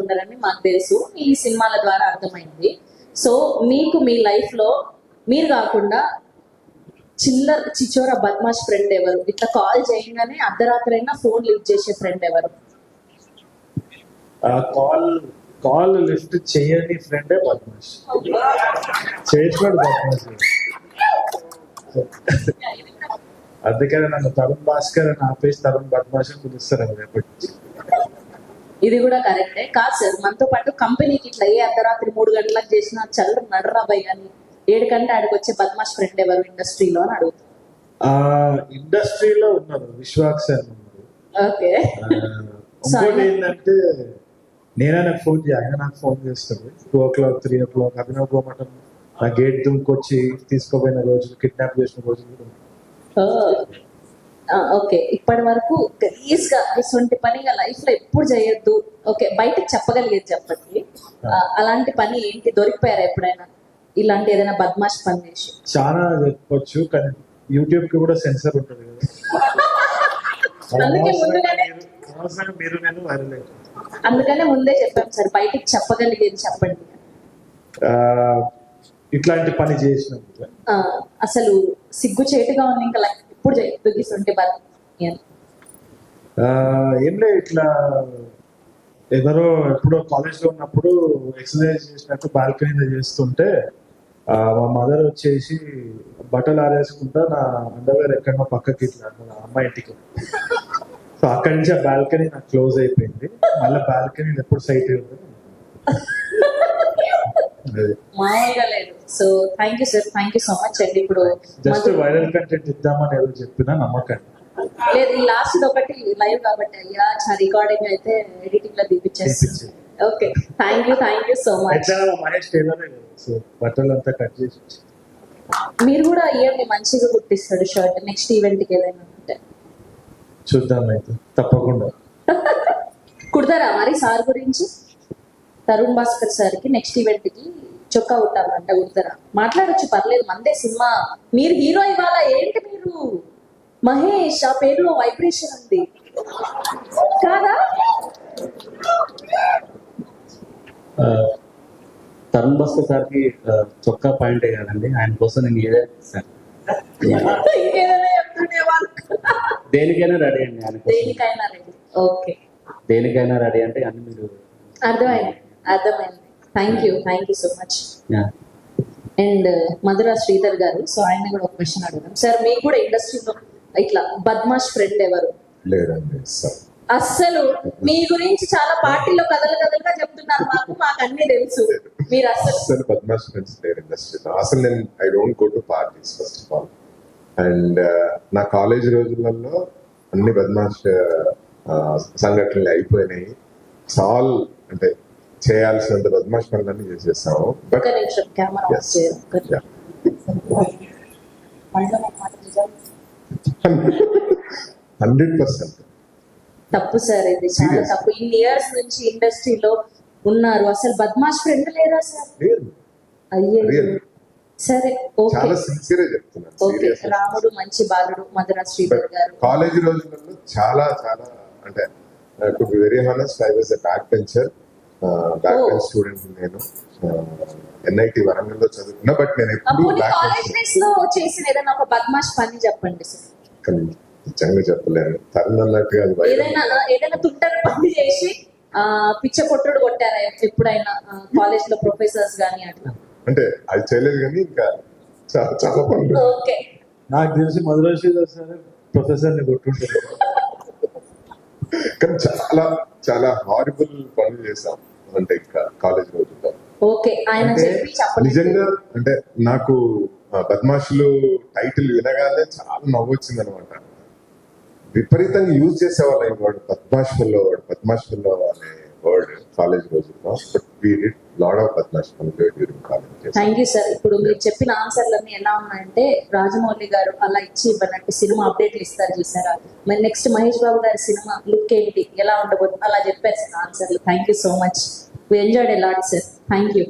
ఉండరని మాకు తెలుసు, ఈ సినిమాల ద్వారా అర్థమైంది. సో మీకు మీ లైఫ్ లో మీరు కాకుండా చిల్లర చిచోర బద్మాష్ ఫ్రెండ్ ఎవరు? ఇట్లా కాల్ చేయగానే అర్ధరాత్రి అయినా ఫోన్ లిఫ్ట్ చేసే ఫ్రెండ్ ఎవరు? కాల్ లిఫ్ట్ చేయని ఫ్రెండే బద్మాష్, చేసినాడు బద్మాష్. అందుకని నన్ను తరుణ్ భాస్కర్ అని ఆపేసి తరుణ్ బద్మాష్ అని పిలుస్తారు రేపటి నుంచి. ఇది కూడా కరెక్టే కాదు సార్. మనతో పాటు కంపెనీకి ఇట్లా ఏ అర్ధరాత్రి 3 గంటలకు చేసిన చల్లర నడరాబాయ్ కానీ 7 గంటల ఆడికి వచ్చే బద్మాష్ ఫ్రెండ్ ఎవరు ఇండస్ట్రీలో అని అడుగుతాను. ఇండస్ట్రీలో ఉన్నారు, విశ్వాక్స్ అని ఉన్నారు. ఓకే. ఇంకోటి ఏంటంటే నేనే నాకు ఫోన్ చేయాలి, ఆయన నాకు ఫోన్ చేస్తాడు 2 o'clock 3 o'clock. అభినవ్ గోమటం నా గేట్ దుంకొచ్చి తీసుకోపోయిన రోజులు, కిడ్నాప్ చేసిన రోజులు కూడా ఉన్నాయి. ఓకే. ఇప్పటి వరకు గలీజ్ గా ఇటువంటి పని లైఫ్ లో ఎప్పుడు చేయొద్దు, ఓకే బయటకు చెప్పగలిగేది చెప్పండి. అలాంటి పని ఏంటి? దొరికిపోయారా ఎప్పుడైనా ఇలాంటి ఏదైనా బద్మాష్ పని చేసి? చాలా చెప్పొచ్చు, కానీ యూట్యూబ్ కి కూడా సెన్సర్ ఉంటుంది కదా. మీరు నేను వైరల్ అయిపోయింది. అందుకనే ముందే చెప్పాను సార్, బయటికి చెప్పగలిగేది చెప్పండి. ఇట్లాంటి పని చేసినప్పుడు అసలు సిగ్గు చేటుగా ఉంది, ఇంకా లైఫ్ ఎప్పుడు చేయొద్దు ఇటువంటి పని. ఏం లేదు, ఇట్లా ఎవరో ఎప్పుడో కాలేజ్ లో ఉన్నప్పుడు ఎక్సర్సైజ్ చేసినట్టు బాల్కనీ చేస్తుంటే మా మదర్ వచ్చేసి బట్టలు ఆరేసుకుంటా నా అండర్వేర్ ఎక్కడో పక్కకి ఇట్లా అమ్మాయి ఇంటికి. సో అక్కడి నుంచి ఆ బాల్కనీ నాకు క్లోజ్ అయిపోయింది. మళ్ళీ బాల్కనీ ఎప్పుడు సైట్ మామూలుగా లేదు. So thank you sir, thank you so much అండి. ఇప్పుడు జస్ట్ వైరల్ కంటెంట్ ఇద్దామని ఏదో చెప్పినా నమ్మకండి లేదు. ఈ లాస్ట్ ఒకటి లైవ్ కాబట్టి అయ్యా రికార్డింగ్ అయితే ఎడిటింగ్ లో తీపిచ్చేసి. Okay, thank you so much. Mahesh tailor బట్టలు అంతా కట్ చేసి మీరు కూడా ఇవ్వండి, మంచిగా కుట్టిస్తాడు షర్ట్. నెక్స్ట్ ఈవెంట్ కి ఏదైనా ఉంటే చూద్దాం, అయితే తప్పకుండా కుడతారా మరి సార్ గురించి? తరుణ్ భాస్కర్ సార్ కి నెక్స్ట్ ఈవెంట్ కి చొక్కా కుట్టాలంట, కుడతారా? మాట్లాడొచ్చు, పర్లేదు, మందే సినిమా. మీరు హీరో ఇవాళ ఏంటి మీరు? మహేష్ ఆ పేరులో వైబ్రేషన్ ఉంది కాదా? తరుణ్ భాస్కర్ సార్ కి చొక్కా పాయింట్ కాదండి, ఆయన కోసం నేను ఏదే దేనికైనా రెడీ అండి, ఆయన దేనికైనా రెడీ. ఓకే, దేనికైనా రెడీ అంటే అన్ని మీరు అర్థమైంది. Thank you so much. And Madhura Sridhar గారు, సో ఆయన కూడా ఒక క్వశ్చన్ అడుగుదాం సార్. మీకు కూడా ఇండస్ట్రీలో ఇట్లా బద్మాష్ ఫ్రెండ్ ఎవరు? లేదండి సార్. అస్సలు మీ గురించి చాలా పార్టీలో కథలుగా చెప్తున్నారు, మాకు అన్ని తెలుసు. మీరు అసలు బద్మాష్ ఫ్రెండ్స్ లేరు ఇండస్ట్రీలో. అసలు నేను I don't go to parties first of all. And నా కాలేజ్ రోజులలో అన్ని బద్మాష్ సంఘటనలు అయిపోయినాయి. చాలు అంటే చేయాల్సినంత బద్మాష్ పనులన్నీ చేసేస్తాము. ఒక నిమిషం కెమెరా ఆఫ్ చేయండి. 100% తప్పు సార్, ఇది చాలా తప్పు. ఇన్ని ఇయర్స్ నుంచి ఇండస్ట్రీలో ఉన్నారు, అసలు బద్మాష్ ఫ్రెండ్ లేరా సార్? అయ్యే సరే, ఓకే. చాలా సిన్సియర్ గా చెప్తున్నాను. ఓకే, రాముడు మంచి బాలుడు మధుర శ్రీధర్ గారు. కాలేజీ రోజులలో చాలా చాలా అంటే to be very honest, I was a back bencher, back bench student. నేను NIT వరంగల్ లో చదువుకున్నా, బట్ నేను ఎప్పుడు కాలేజ్ డేస్ లో చేసిన ఏదైనా ఒక బద్మాష్ పని చెప్పండి సార్. నిజంగా చెప్పలేను. తరుణ్ అన్నట్టుగా ఏదైనా తుంటరి పని చేసి పిచ్చ కొట్టుడు కొట్టారా ఎప్పుడైనా కాలేజ్ లో ప్రొఫెసర్స్ గానీ అట్లా? అంటే అది చేయలేదు కానీ ఇంకా చాలా పనులు. ఓకే, నాకు తెలిసి మధుర శ్రీధర్ సార్ ప్రొఫెసర్ ని కొట్టుంటారు. కానీ చాలా చాలా హారిబుల్ పనులు చేశాం అంటే ఇంకా కాలేజ్ రోజుల్లో. ఓకే, ఆయన చెప్పి చెప్పండి. నిజంగా అంటే నాకు బద్మాషులు టైటిల్ వినగానే చాలా నవ్వు వచ్చింది అనమాట. విపరీతంగా యూజ్ చేసేవాళ్ళం వాడు పద్మాషుల్లో అనే వర్డ్ కాలేజ్ రోజుల్లో. But we did lot of badmash during college. Thank you sir. ఇప్పుడు మీరు చెప్పిన ఆన్సర్లన్నీ ఎలా ఉన్నాయంటే రాజమౌళి గారు అలా ఇచ్చి ఇవ్వనట్టు సినిమా అప్డేట్లు ఇస్తారు చూసారా? మరి నెక్స్ట్ మహేష్ బాబు గారి సినిమా లుక్ ఏంటి, ఎలా ఉండబోతుంది, అలా చెప్పారు సార్ ఆన్సర్లు. Thank you so much. We enjoyed a lot sir. Thank you.